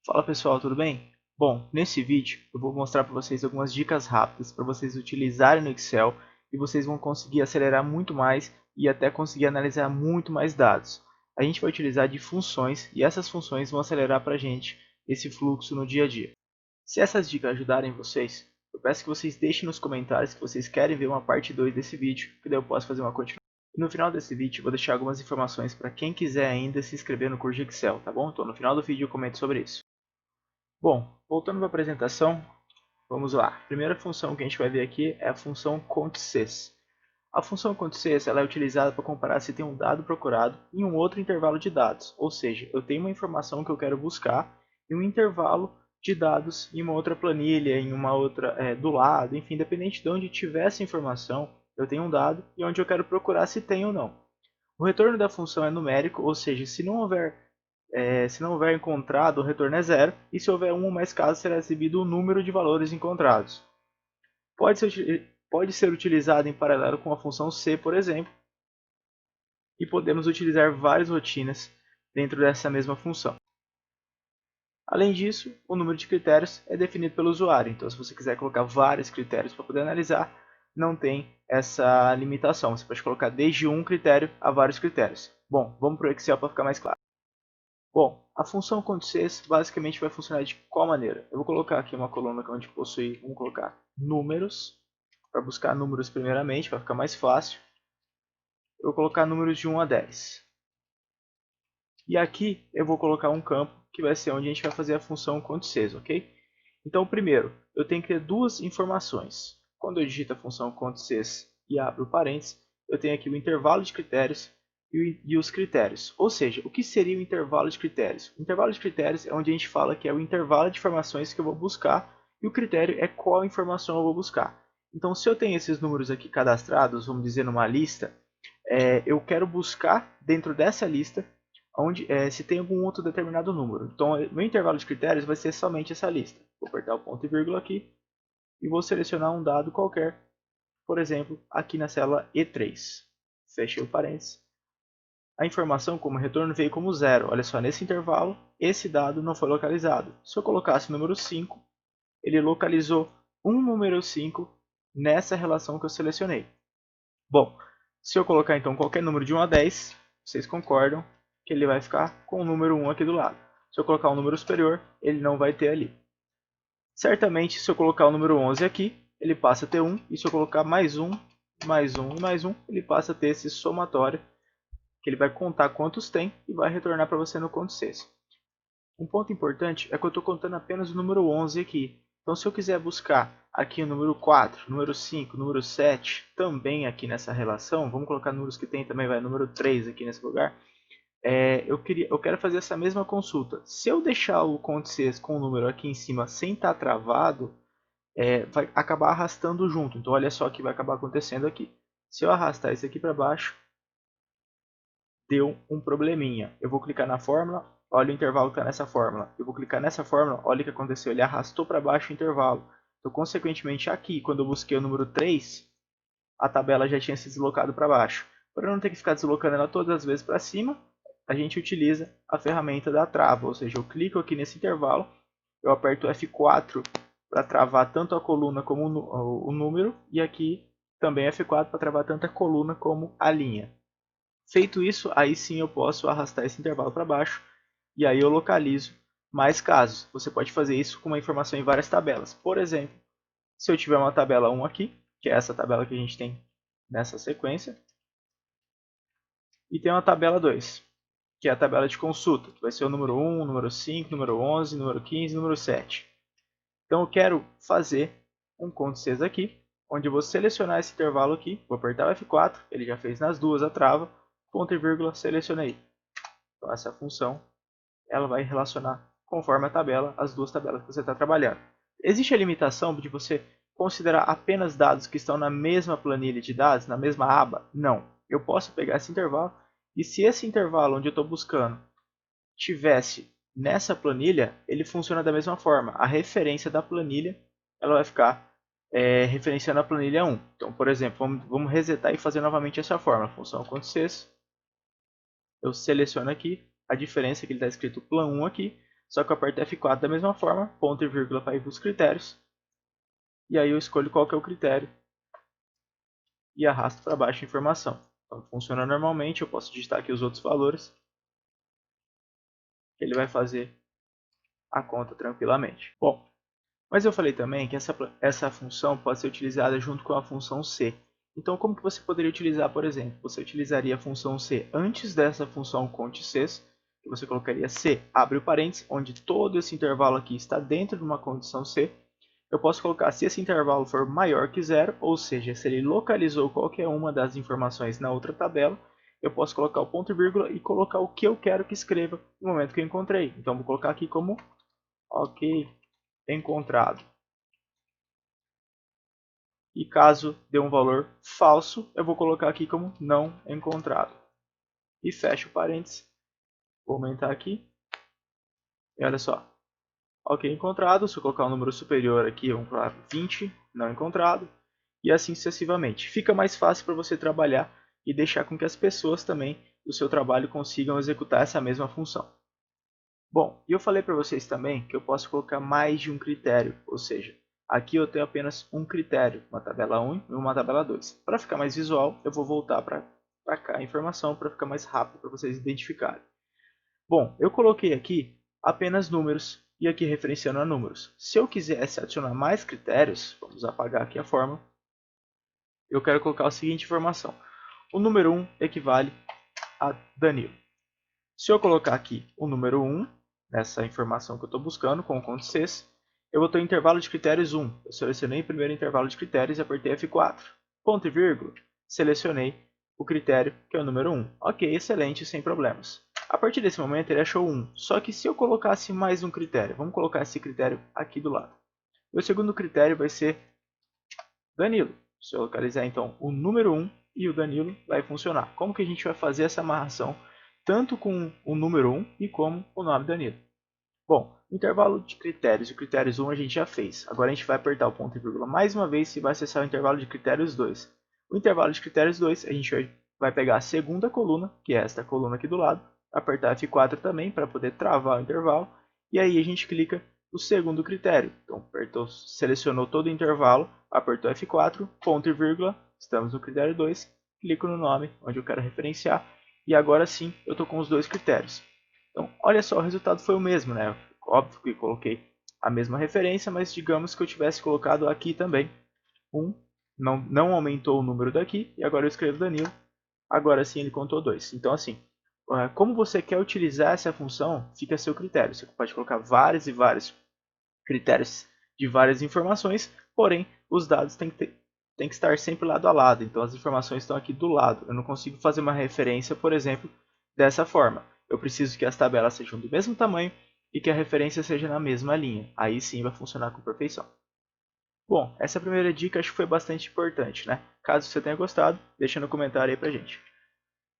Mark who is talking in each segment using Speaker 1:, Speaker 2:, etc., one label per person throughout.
Speaker 1: Fala pessoal, tudo bem? Bom, nesse vídeo eu vou mostrar para vocês algumas dicas rápidas para vocês utilizarem no Excel e vocês vão conseguir acelerar muito mais e até conseguir analisar muito mais dados. A gente vai utilizar de funções e essas funções vão acelerar para a gente esse fluxo no dia a dia. Se essas dicas ajudarem vocês, eu peço que vocês deixem nos comentários que vocês querem ver uma parte 2 desse vídeo, que daí eu posso fazer uma continuação. E no final desse vídeo eu vou deixar algumas informações para quem quiser ainda se inscrever no curso de Excel, tá bom? Então no final do vídeo eu comento sobre isso. Bom, voltando para a apresentação, vamos lá. A primeira função que a gente vai ver aqui é a função CONT-SES. A função CONT-SES ela é utilizada para comparar se tem um dado procurado em um outro intervalo de dados. Ou seja, eu tenho uma informação que eu quero buscar em um intervalo de dados em uma outra planilha, em uma outra do lado, enfim, independente de onde tiver essa informação, eu tenho um dado e onde eu quero procurar se tem ou não. O retorno da função é numérico, ou seja, se não houver encontrado, o retorno é zero, e se houver um ou mais casos, será exibido o número de valores encontrados. Pode ser utilizado em paralelo com a função C, por exemplo, e podemos utilizar várias rotinas dentro dessa mesma função. Além disso, o número de critérios é definido pelo usuário, então se você quiser colocar vários critérios para poder analisar, não tem essa limitação, você pode colocar desde um critério a vários critérios. Bom, vamos para o Excel para ficar mais claro. Bom, a função CONT-SES basicamente vai funcionar de qual maneira? Eu vou colocar aqui uma coluna onde possui, vamos colocar números, para buscar números primeiramente, para ficar mais fácil. Eu vou colocar números de 1 a 10. E aqui eu vou colocar um campo que vai ser onde a gente vai fazer a função CONT-SES, ok? Então, primeiro, eu tenho que ter duas informações. Quando eu digito a função CONT-SES e abro parênteses, eu tenho aqui o intervalo de critérios e os critérios. Ou seja, o que seria o intervalo de critérios? O intervalo de critérios é onde a gente fala que é o intervalo de informações que eu vou buscar e o critério é qual informação eu vou buscar. Então, se eu tenho esses números aqui cadastrados, vamos dizer numa lista, eu quero buscar dentro dessa lista se tem algum outro determinado número. Então, meu intervalo de critérios vai ser somente essa lista. Vou apertar o ponto e vírgula aqui e vou selecionar um dado qualquer, por exemplo, aqui na célula E3. Fechei o parênteses. A informação como retorno veio como zero. Olha só, nesse intervalo, esse dado não foi localizado. Se eu colocasse o número 5, ele localizou um número 5 nessa relação que eu selecionei. Bom, se eu colocar então qualquer número de 1 a 10, vocês concordam que ele vai ficar com o número 1 aqui do lado. Se eu colocar um número superior, ele não vai ter ali. Certamente, se eu colocar o número 11 aqui, ele passa a ter 1. E se eu colocar mais um, mais um e mais um, ele passa a ter esse somatório, que ele vai contar quantos tem e vai retornar para você no CONT-SES. Um ponto importante é que eu estou contando apenas o número 11 aqui. Então, se eu quiser buscar aqui o número 4, número 5, número 7, também aqui nessa relação, vamos colocar números que tem também, vai número 3 aqui nesse lugar, eu quero fazer essa mesma consulta. Se eu deixar o CONT-SES com o número aqui em cima sem estar travado, vai acabar arrastando junto. Então, olha só o que vai acabar acontecendo aqui. Se eu arrastar isso aqui para baixo, deu um probleminha. Eu vou clicar na fórmula, olha o intervalo que está nessa fórmula. Eu vou clicar nessa fórmula, olha o que aconteceu, ele arrastou para baixo o intervalo. Então, consequentemente, aqui, quando eu busquei o número 3, a tabela já tinha se deslocado para baixo. Para não ter que ficar deslocando ela todas as vezes para cima, a gente utiliza a ferramenta da trava, ou seja, eu clico aqui nesse intervalo, eu aperto F4 para travar tanto a coluna como o número, e aqui também F4 para travar tanto a coluna como a linha. Feito isso, aí sim eu posso arrastar esse intervalo para baixo e aí eu localizo mais casos. Você pode fazer isso com uma informação em várias tabelas. Por exemplo, se eu tiver uma tabela 1 aqui, que é essa tabela que a gente tem nessa sequência, e tem uma tabela 2, que é a tabela de consulta, que vai ser o número 1, número 5, número 11, número 15, número 7. Então eu quero fazer um CONT-SES aqui, onde eu vou selecionar esse intervalo aqui, vou apertar o F4, ele já fez nas duas a trava, ponto e vírgula, selecionei. Então essa função ela vai relacionar conforme a tabela as duas tabelas que você está trabalhando. Existe a limitação de você considerar apenas dados que estão na mesma planilha de dados, na mesma aba? Não. Eu posso pegar esse intervalo e se esse intervalo onde eu estou buscando tivesse nessa planilha, ele funciona da mesma forma. A referência da planilha ela vai ficar referenciando a planilha 1. Então, por exemplo, vamos resetar e fazer novamente essa fórmula. Função CONT-SES. Eu seleciono aqui a diferença que ele está escrito plan 1 aqui. Só que eu aperto F4 da mesma forma, ponto e vírgula para ir para os critérios. E aí eu escolho qual que é o critério e arrasto para baixo a informação. Então funciona normalmente, eu posso digitar aqui os outros valores, que ele vai fazer a conta tranquilamente. Bom, mas eu falei também que essa função pode ser utilizada junto com a função C. Então como que você poderia utilizar, por exemplo? Você utilizaria a função C antes dessa função conte_Cs, que você colocaria C, abre o parênteses, onde todo esse intervalo aqui está dentro de uma condição C. Eu posso colocar se esse intervalo for maior que zero, ou seja, se ele localizou qualquer uma das informações na outra tabela, eu posso colocar o ponto e vírgula e colocar o que eu quero que escreva no momento que eu encontrei. Então vou colocar aqui como ok, encontrado. E caso dê um valor falso, eu vou colocar aqui como não encontrado. E fecho o parênteses. Vou aumentar aqui. E olha só. Ok, encontrado. Se eu colocar um número superior aqui, vamos colocar 20, não encontrado. E assim sucessivamente. Fica mais fácil para você trabalhar e deixar com que as pessoas também do seu trabalho consigam executar essa mesma função. Bom, e eu falei para vocês também que eu posso colocar mais de um critério, ou seja, aqui eu tenho apenas um critério, uma tabela 1 e uma tabela 2. Para ficar mais visual, eu vou voltar para cá a informação para ficar mais rápido para vocês identificarem. Bom, eu coloquei aqui apenas números e aqui referenciando a números. Se eu quisesse adicionar mais critérios, vamos apagar aqui a fórmula, eu quero colocar a seguinte informação. O número 1 equivale a Danilo. Se eu colocar aqui o número 1, nessa informação que eu estou buscando, com o conte_Cs, eu vou ter o intervalo de critérios 1. Eu selecionei o primeiro intervalo de critérios e apertei F4. Ponto e vírgula, selecionei o critério que é o número 1. Ok, excelente, sem problemas. A partir desse momento ele achou 1. Só que se eu colocasse mais um critério, vamos colocar esse critério aqui do lado. O segundo critério vai ser Danilo. Se eu localizar então o número 1 e o Danilo, vai funcionar. Como que a gente vai fazer essa amarração tanto com o número 1 e como o nome Danilo? Bom, o intervalo de critérios e critérios 1 a gente já fez. Agora a gente vai apertar o ponto e vírgula mais uma vez e vai acessar o intervalo de critérios 2. O intervalo de critérios 2 a gente vai pegar a segunda coluna, que é esta coluna aqui do lado, apertar F4 também para poder travar o intervalo, e aí a gente clica no segundo critério. Então apertou, selecionou todo o intervalo, apertou F4, ponto e vírgula, estamos no critério 2, clico no nome onde eu quero referenciar, e agora sim eu estou com os dois critérios. Então, olha só, o resultado foi o mesmo, né? Óbvio que coloquei a mesma referência, mas digamos que eu tivesse colocado aqui também não aumentou o número daqui, e agora eu escrevo Danilo, agora sim ele contou 2. Então, assim, como você quer utilizar essa função, fica a seu critério. Você pode colocar vários e vários critérios de várias informações, porém, os dados têm que estar sempre lado a lado. Então, as informações estão aqui do lado. Eu não consigo fazer uma referência, por exemplo, dessa forma. Eu preciso que as tabelas sejam do mesmo tamanho e que a referência seja na mesma linha. Aí sim vai funcionar com perfeição. Bom, essa primeira dica acho que foi bastante importante, né? Caso você tenha gostado, deixa no comentário aí pra gente.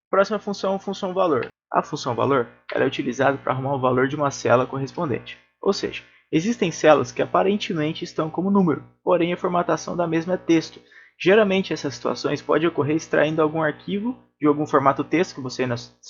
Speaker 1: Próxima função, função valor. A função valor ela é utilizada para arrumar o valor de uma célula correspondente. Ou seja, existem células que aparentemente estão como número, porém a formatação da mesma é texto. Geralmente essas situações podem ocorrer extraindo algum arquivo de algum formato texto que você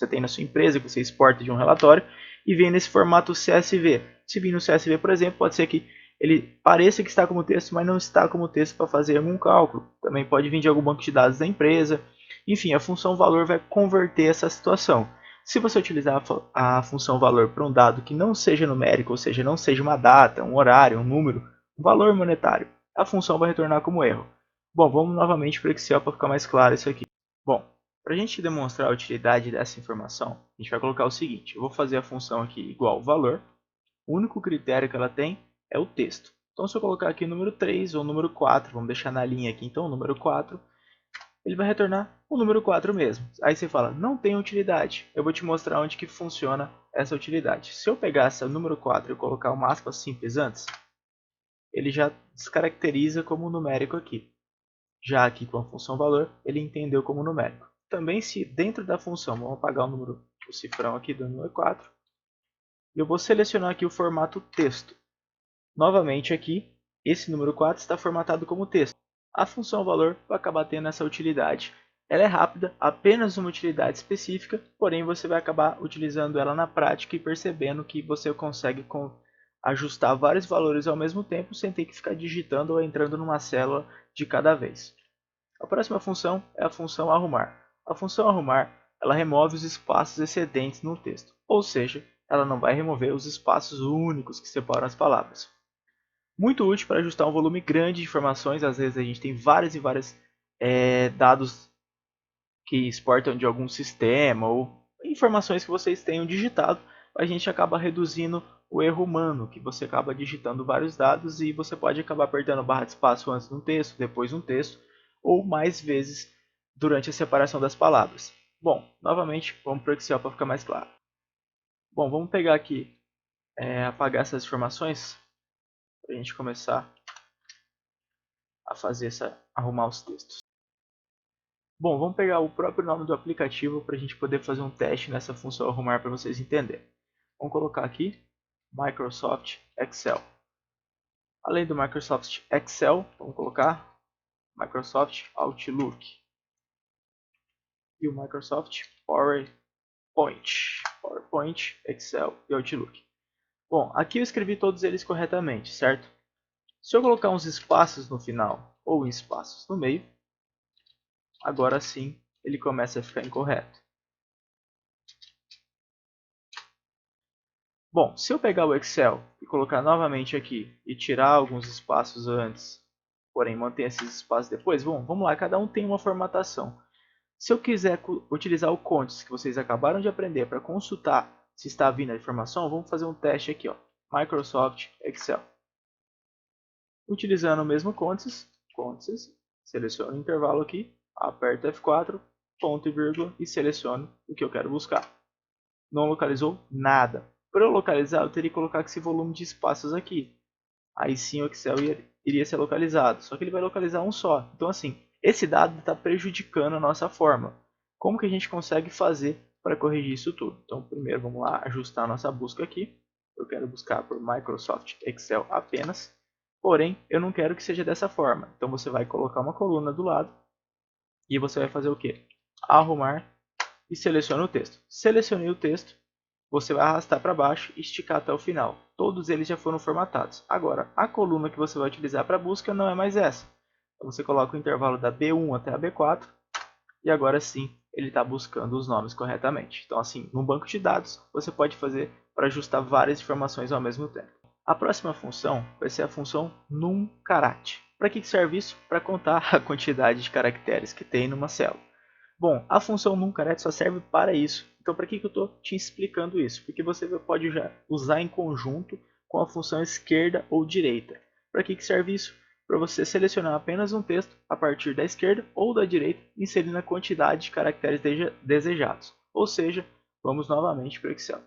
Speaker 1: tem na sua empresa, que você exporta de um relatório, e vem nesse formato CSV. Se vir no CSV, por exemplo, pode ser que ele pareça que está como texto, mas não está como texto para fazer algum cálculo. Também pode vir de algum banco de dados da empresa. Enfim, a função valor vai converter essa situação. Se você utilizar a função valor para um dado que não seja numérico, ou seja, não seja uma data, um horário, um número, um valor monetário, a função vai retornar como erro. Bom, vamos novamente para o Excel para ficar mais claro isso aqui. Bom, para a gente demonstrar a utilidade dessa informação, a gente vai colocar o seguinte. Eu vou fazer a função aqui igual valor. O único critério que ela tem é o texto. Então, se eu colocar aqui o número 3 ou o número 4, vamos deixar na linha aqui, então, o número 4, ele vai retornar o número 4 mesmo. Aí você fala, não tem utilidade. Eu vou te mostrar onde que funciona essa utilidade. Se eu pegar esse número 4 e colocar uma aspas simples antes, ele já descaracteriza como numérico aqui. Já aqui com a função valor, ele entendeu como numérico. Também se dentro da função, vamos apagar o cifrão aqui do número 4, e eu vou selecionar aqui o formato texto. Novamente aqui, esse número 4 está formatado como texto. A função valor vai acabar tendo essa utilidade. Ela é rápida, apenas uma utilidade específica, porém você vai acabar utilizando ela na prática e percebendo que você consegue ajustar vários valores ao mesmo tempo sem ter que ficar digitando ou entrando numa célula de cada vez. A próxima função é a função arrumar. A função arrumar, ela remove os espaços excedentes no texto, ou seja, ela não vai remover os espaços únicos que separam as palavras. Muito útil para ajustar um volume grande de informações, às vezes a gente tem vários e vários dados que exportam de algum sistema ou informações que vocês tenham digitado, a gente acaba reduzindo o erro humano, que você acaba digitando vários dados e você pode acabar apertando barra de espaço antes de um texto, depois de um texto, ou mais vezes durante a separação das palavras. Bom, novamente, vamos para o Excel para ficar mais claro. Bom, vamos pegar aqui, apagar essas informações, para a gente começar a fazer arrumar os textos. Bom, vamos pegar o próprio nome do aplicativo para a gente poder fazer um teste nessa função arrumar para vocês entenderem. Vamos colocar aqui Microsoft Excel. Além do Microsoft Excel, vamos colocar Microsoft Outlook e o Microsoft PowerPoint, Excel e Outlook. Bom, aqui eu escrevi todos eles corretamente, certo? Se eu colocar uns espaços no final ou espaços no meio, agora sim ele começa a ficar incorreto. Bom, se eu pegar o Excel e colocar novamente aqui e tirar alguns espaços antes, porém manter esses espaços depois, bom, vamos lá, cada um tem uma formatação. Se eu quiser utilizar o Contes que vocês acabaram de aprender para consultar se está vindo a informação, vamos fazer um teste aqui, ó, Microsoft Excel. Utilizando o mesmo Contes, seleciono o intervalo aqui, aperto F4, ponto e vírgula e seleciono o que eu quero buscar. Não localizou nada. Para eu localizar, eu teria que colocar esse volume de espaços aqui. Aí sim o Excel iria ser localizado. Só que ele vai localizar um só. Então assim, esse dado está prejudicando a nossa fórmula. Como que a gente consegue fazer para corrigir isso tudo? Então primeiro vamos lá ajustar a nossa busca aqui. Eu quero buscar por Microsoft Excel apenas. Porém, eu não quero que seja dessa forma. Então você vai colocar uma coluna do lado. E você vai fazer o quê? Arrumar e seleciona o texto. Selecionei o texto. Você vai arrastar para baixo e esticar até o final. Todos eles já foram formatados. Agora, a coluna que você vai utilizar para a busca não é mais essa. Então, você coloca o intervalo da B1 até a B4 e agora sim ele está buscando os nomes corretamente. Então, assim, no banco de dados, você pode fazer para ajustar várias informações ao mesmo tempo. A próxima função vai ser a função numCarat. Para que serve isso? Para contar a quantidade de caracteres que tem numa célula. Bom, a função numCaret só serve para isso. Então, para que eu estou te explicando isso? Porque você pode já usar em conjunto com a função esquerda ou direita. Para que serve isso? Para você selecionar apenas um texto a partir da esquerda ou da direita, inserindo a quantidade de caracteres desejados. Ou seja, vamos novamente para o Excel.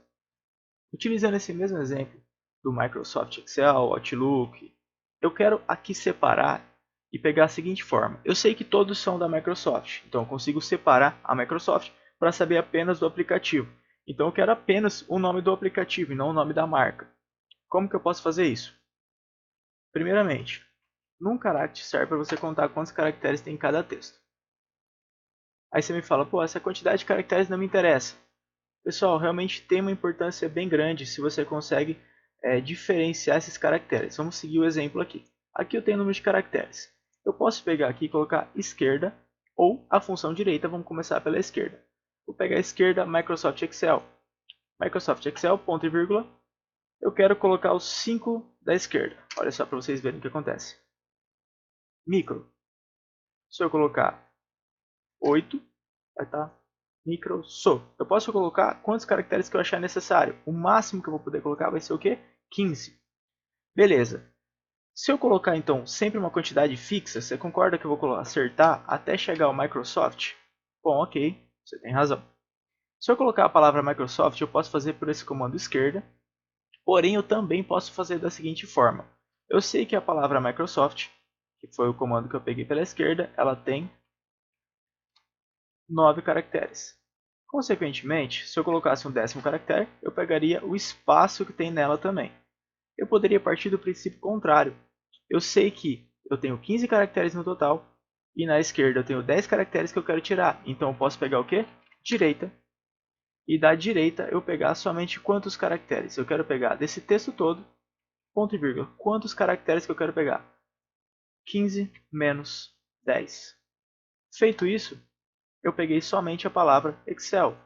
Speaker 1: Utilizando esse mesmo exemplo do Microsoft Excel, Outlook, eu quero aqui separar e pegar a seguinte forma. Eu sei que todos são da Microsoft, então eu consigo separar a Microsoft para saber apenas do aplicativo. Então eu quero apenas o nome do aplicativo e não o nome da marca. Como que eu posso fazer isso? Primeiramente, numCarat serve para você contar quantos caracteres tem em cada texto. Aí você me fala, pô, essa quantidade de caracteres não me interessa. Pessoal, realmente tem uma importância bem grande se você consegue diferenciar esses caracteres. Vamos seguir o exemplo aqui. Aqui eu tenho o número de caracteres. Eu posso pegar aqui e colocar esquerda ou a função direita. Vamos começar pela esquerda. Vou pegar a esquerda, Microsoft Excel. Microsoft Excel, ponto e vírgula. Eu quero colocar os 5 da esquerda. Olha só para vocês verem o que acontece. Micro. Se eu colocar 8, vai estar Microsoft. Eu posso colocar quantos caracteres que eu achar necessário. O máximo que eu vou poder colocar vai ser o quê? 15. Beleza. Se eu colocar então sempre uma quantidade fixa, você concorda que eu vou acertar até chegar ao Microsoft? Bom, ok, você tem razão. Se eu colocar a palavra Microsoft, eu posso fazer por esse comando esquerda, porém eu também posso fazer da seguinte forma. Eu sei que a palavra Microsoft, que foi o comando que eu peguei pela esquerda, ela tem 9 caracteres. Consequentemente, se eu colocasse um 10º caractere, eu pegaria o espaço que tem nela também. Eu poderia partir do princípio contrário. Eu sei que eu tenho 15 caracteres no total E na esquerda eu tenho 10 caracteres que eu quero tirar. Então eu posso pegar o quê? Direita. E da direita eu pegar somente quantos caracteres? Eu quero pegar desse texto todo, ponto e vírgula. Quantos caracteres que eu quero pegar? 15 menos 10. Feito isso, eu peguei somente a palavra Excel.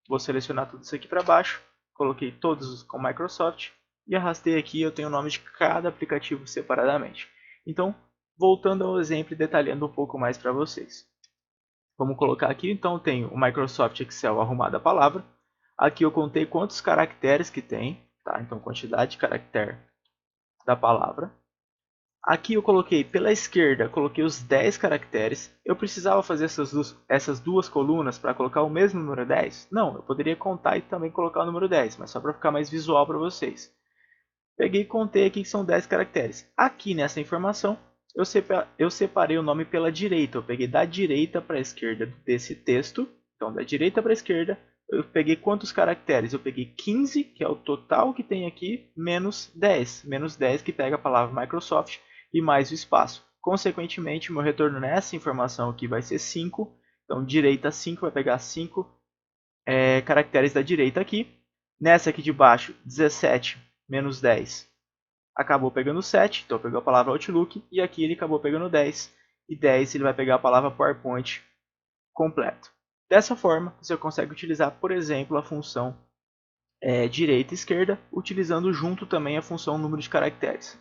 Speaker 1: Vou selecionar tudo isso aqui para baixo, coloquei todos com Microsoft e arrastei aqui, eu tenho o nome de cada aplicativo separadamente. Então, voltando ao exemplo e detalhando um pouco mais para vocês. Vamos colocar aqui, então, eu tenho o Microsoft Excel arrumado a palavra. Aqui eu contei quantos caracteres que tem, tá? Então, quantidade de caractere da palavra. Aqui eu coloquei pela esquerda, coloquei os 10 caracteres. Eu precisava fazer essas duas colunas para colocar o mesmo número 10? Não, eu poderia contar e também colocar o número 10, mas só para ficar mais visual para vocês. Peguei e contei aqui que são 10 caracteres. Aqui nessa informação, eu separei o nome pela direita. Eu peguei da direita para a esquerda desse texto. Então, da direita para a esquerda, eu peguei quantos caracteres? Eu peguei 15, que é o total que tem aqui, menos 10. Menos 10 que pega a palavra Microsoft e mais o espaço. Consequentemente, o meu retorno nessa informação aqui vai ser 5. Então, direita 5 vai pegar 5 caracteres da direita aqui. Nessa aqui de baixo, 17 menos 10 acabou pegando 7, então pegou a palavra Outlook, e aqui ele acabou pegando 10, e 10 ele vai pegar a palavra PowerPoint completo. Dessa forma, você consegue utilizar, por exemplo, a função direita e esquerda, utilizando junto também a função número de caracteres.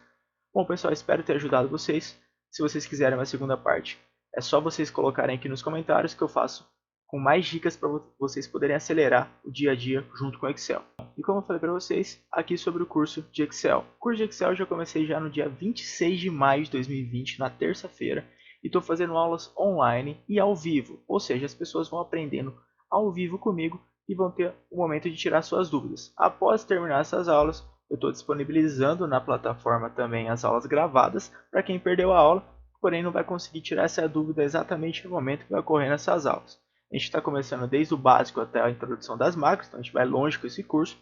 Speaker 1: Bom, pessoal, espero ter ajudado vocês. Se vocês quiserem uma segunda parte, é só vocês colocarem aqui nos comentários que eu faço com mais dicas para vocês poderem acelerar o dia a dia junto com o Excel. E como eu falei para vocês, aqui sobre o curso de Excel. O curso de Excel eu já comecei já no dia 26 de maio de 2020, na terça-feira, e estou fazendo aulas online e ao vivo, ou seja, as pessoas vão aprendendo ao vivo comigo e vão ter o momento de tirar suas dúvidas. Após terminar essas aulas, eu estou disponibilizando na plataforma também as aulas gravadas para quem perdeu a aula, porém não vai conseguir tirar essa dúvida exatamente no momento que vai ocorrer nessas aulas. A gente está começando desde o básico até a introdução das macros, então a gente vai longe com esse curso.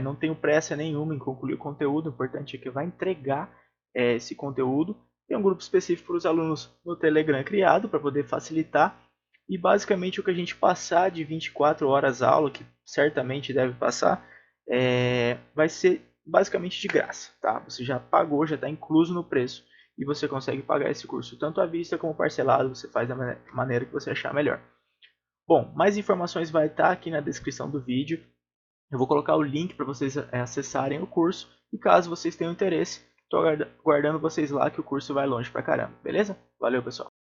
Speaker 1: Não tenho pressa nenhuma em concluir o conteúdo, o importante é que vai entregar esse conteúdo. Tem um grupo específico para os alunos no Telegram criado para poder facilitar. E basicamente o que a gente passar de 24 horas aula, que certamente deve passar, vai ser basicamente de graça. Tá? Você já pagou, já está incluso no preço. E você consegue pagar esse curso tanto à vista como parcelado, você faz da maneira que você achar melhor. Bom, mais informações vai estar aqui na descrição do vídeo. Eu vou colocar o link para vocês acessarem o curso. E caso vocês tenham interesse, estou aguardando vocês lá que o curso vai longe pra caramba, beleza? Valeu, pessoal!